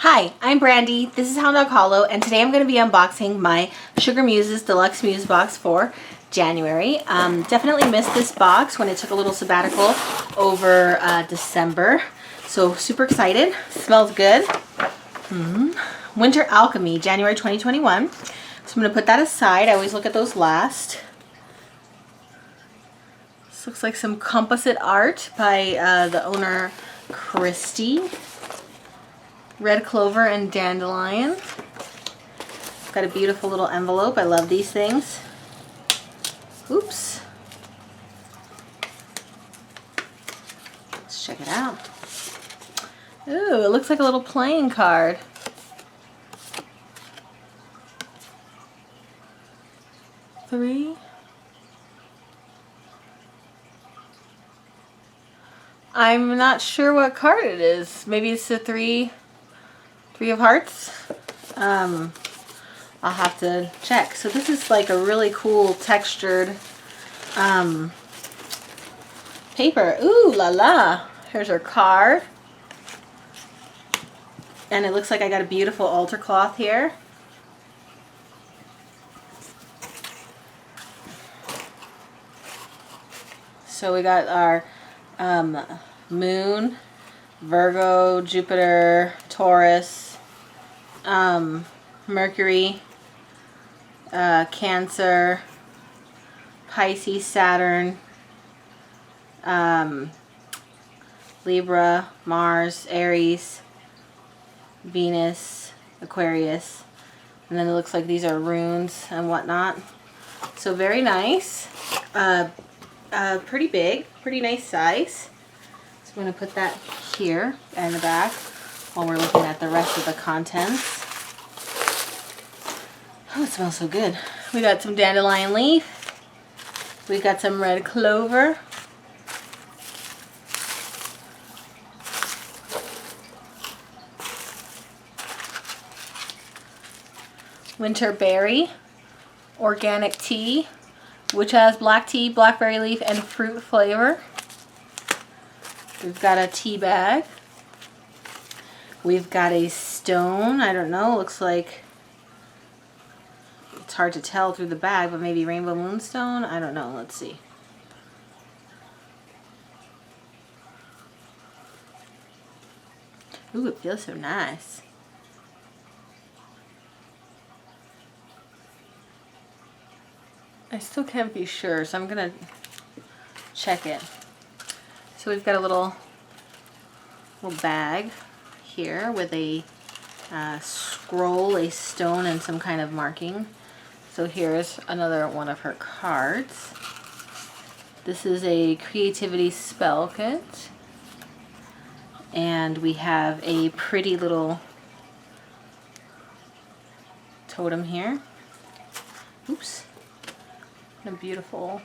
Hi, I'm Brandy. This is Hound Dog Hollow, and today I'm going to be unboxing my SugarMuses Deluxe Muse box for January. Definitely missed this box when it took a little sabbatical over December, so super excited. Smells good. Winter Alchemy, January 2021. So I'm going to put that aside. I always look at those last. This looks like some composite art by the owner, Christy. Red clover and dandelion. Got a beautiful little envelope. I love these things. Oops. Let's check it out. Ooh, it looks like a little playing card. Three. I'm not sure what card it is. Maybe it's the three of hearts. I'll have to check. So this is like a really cool textured paper. Ooh la la. Here's our card. And it looks like I got a beautiful altar cloth here. So we got our moon, Virgo, Jupiter, Taurus, Mercury, Cancer, Pisces, Saturn, Libra, Mars, Aries, Venus, Aquarius, and then it looks like these are runes and whatnot. So very nice. Pretty big, pretty nice size. So I'm going to put that here in the back while we're looking at the rest of the contents. Oh, it smells so good. We got some dandelion leaf. We got some red clover. Winter berry, organic tea, which has black tea, blackberry leaf, and fruit flavor. We've got a tea bag. We've got a stone. I don't know, looks like, it's hard to tell through the bag, but maybe rainbow moonstone? I don't know, let's see. Ooh, it feels so nice. I still can't be sure, so I'm gonna check it. So we've got a little bag here with a scroll, a stone, and some kind of marking. So here's another one of her cards. This is a creativity spell kit. And we have a pretty little totem here. Oops. And a beautiful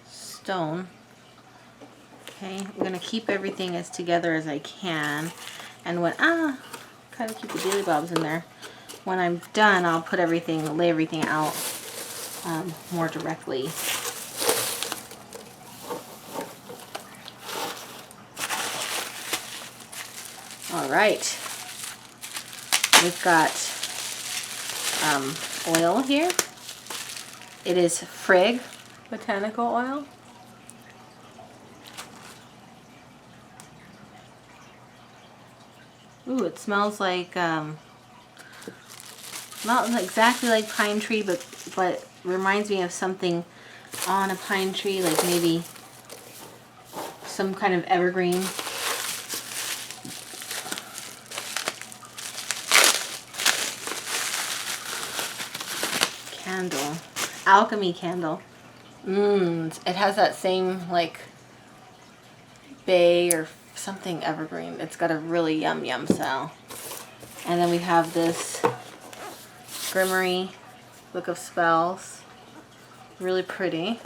stone. Okay, I'm going to keep everything as together as I can. And when, kind of keep the daily bobs in there. When I'm done, I'll put everything, lay everything out more directly. All right. We've got oil here. It is Frig botanical oil. Ooh, it smells like, not exactly like pine tree, but reminds me of something on a pine tree, like maybe some kind of evergreen. Candle. Alchemy candle. It has that same, like, bay or something evergreen. It's got a really yum smell. And then we have this Grimoire Book of Spells. Really pretty.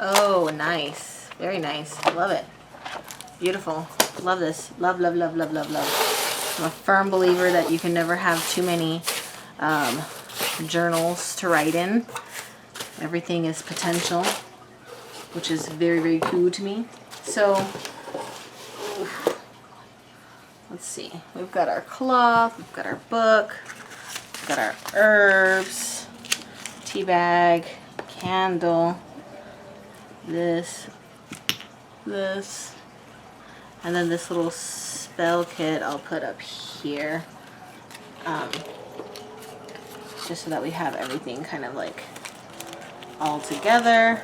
Oh, nice. Very nice. Love it. Beautiful. Love this. Love, love, love, love, love, love. I'm a firm believer that you can never have too many journals to write in. Everything is potential. which is very, very cool to me. So, let's see. We've got our cloth, we've got our book, we've got our herbs, tea bag, candle, this, and then this little spell kit I'll put up here. Just so that we have everything kind of like all together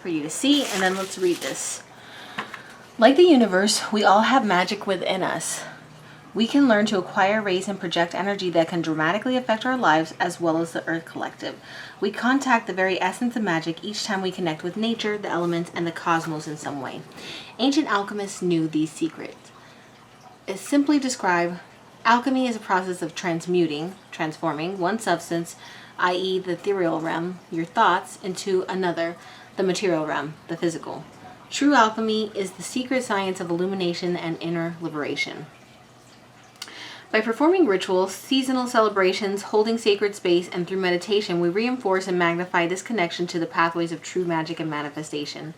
for you to see. And then let's read this. Like the universe, we all have magic within us. We can learn to acquire, raise, and project energy that can dramatically affect our lives as well as the Earth Collective. We contact the very essence of magic each time we connect with nature, the elements, and the cosmos in some way. Ancient alchemists knew these secrets. It's simply described, alchemy is a process of transforming one substance, i.e. the ethereal realm, your thoughts, into another, the material realm, the physical. True alchemy is the secret science of illumination and inner liberation. By performing rituals, seasonal celebrations, holding sacred space, and through meditation, we reinforce and magnify this connection to the pathways of true magic and manifestation.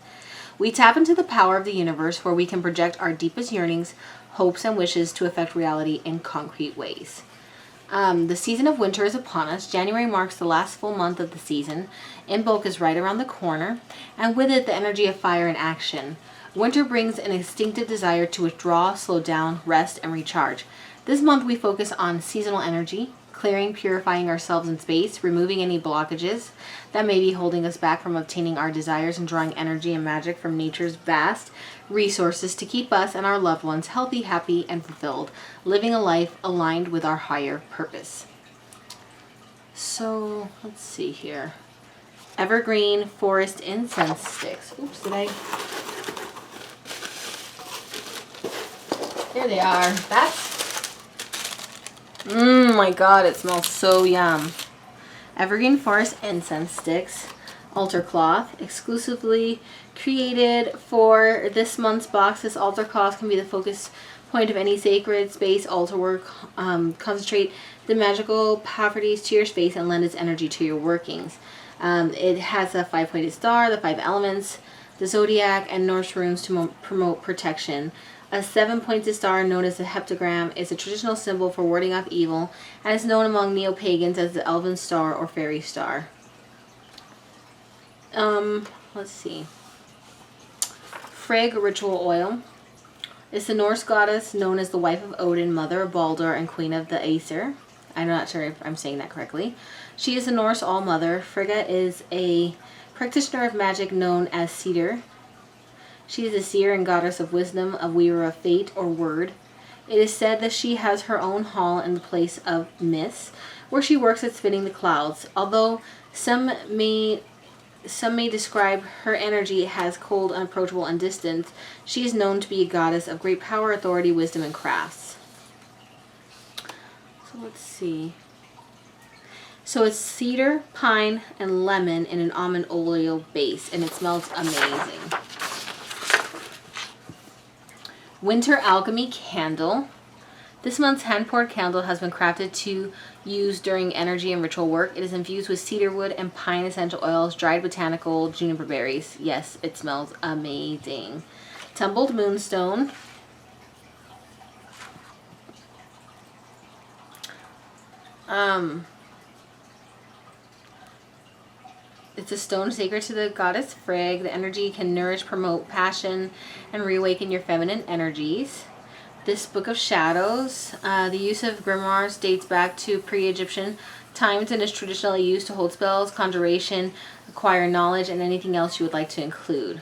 We tap into the power of the universe where we can project our deepest yearnings, hopes, and wishes to affect reality in concrete ways. The season of winter is upon us. January marks the last full month of the season. Imbolc is right around the corner, and with it the energy of fire and action. Winter brings an instinctive desire to withdraw, slow down, rest, and recharge. This month we focus on seasonal energy, clearing, purifying ourselves in space, removing any blockages that may be holding us back from obtaining our desires, and drawing energy and magic from nature's vast resources to keep us and our loved ones healthy, happy, and fulfilled, living a life aligned with our higher purpose. So, let's see here. Evergreen Forest Incense Sticks. Oops, did I? There they are. My God, it smells so yum. Evergreen Forest Incense Sticks, altar cloth, exclusively created for this month's box. This altar cloth can be the focus point of any sacred space altar work. Concentrate the magical properties to your space and lend its energy to your workings. It has a 5-pointed star, the 5 elements, the zodiac, and Norse runes to promote protection. A 7-pointed star, known as the heptagram, is a traditional symbol for warding off evil and is known among neo-pagans as the elven star or fairy star. Let's see. Frigg ritual oil is the Norse goddess known as the wife of Odin, mother of Baldur, and queen of the Aesir. I'm not sure if I'm saying that correctly. She is the Norse all-mother. Frigga is a practitioner of magic known as Seer. She is a seer and goddess of wisdom, a weaver of fate or word. It is said that she has her own hall in the place of myths, where she works at spinning the clouds. Although some may describe her energy as cold, unapproachable, and distant, she is known to be a goddess of great power, authority, wisdom, and crafts. So let's see. So it's cedar, pine, and lemon in an almond oil base, and it smells amazing. Winter Alchemy Candle. This month's hand-poured candle has been crafted to use during energy and ritual work. It is infused with cedar wood and pine essential oils, dried botanical juniper berries. Yes, it smells amazing. Tumbled moonstone. It's a stone sacred to the goddess Frigg. The energy can nourish, promote passion, and reawaken your feminine energies. This Book of Shadows. The use of grimoires dates back to pre-Egyptian times and is traditionally used to hold spells, conjuration, acquire knowledge, and anything else you would like to include.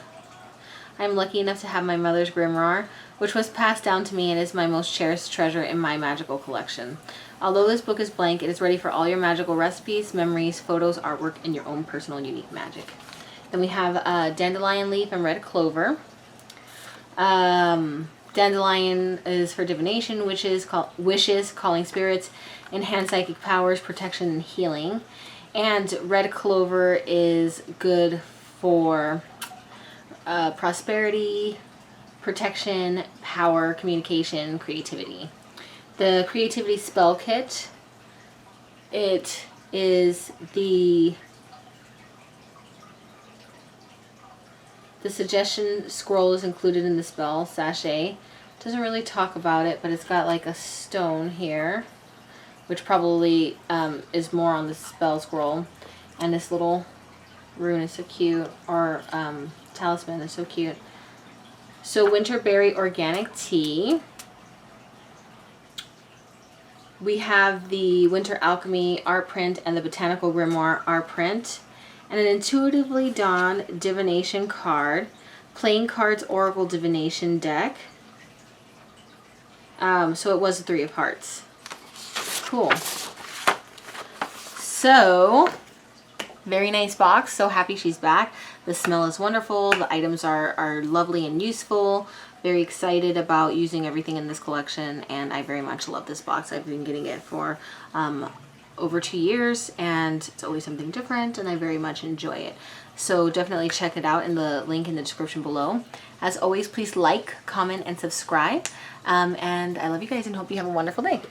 I'm lucky enough to have my mother's grimoire, which was passed down to me and is my most cherished treasure in my magical collection. Although this book is blank, it is ready for all your magical recipes, memories, photos, artwork, and your own personal unique magic. Then we have dandelion leaf and red clover. Dandelion is for divination, wishes, calling spirits, enhance psychic powers, protection, and healing. And red clover is good for prosperity, protection, power, communication, creativity. The creativity spell kit, it is the The suggestion scroll is included in the spell sachet. Doesn't really talk about it, but it's got like a stone here, which probably is more on the spell scroll. And this little rune is so cute, or talisman is so cute. So Winterberry Organic Tea. We have the Winter Alchemy art print and the Botanical Grimoire art print. And an Intuitively Dawn Divination card. Playing Cards Oracle Divination deck. So it was a 3 of Hearts. Cool. So, very nice box. So happy she's back. The smell is wonderful. The items are lovely and useful. Very excited about using everything in this collection, and I very much love this box. I've been getting it for over 2 years, and it's always something different, and I very much enjoy it. So definitely check it out in the link in the description below. As always, please like, comment, and subscribe. And I love you guys and hope you have a wonderful day.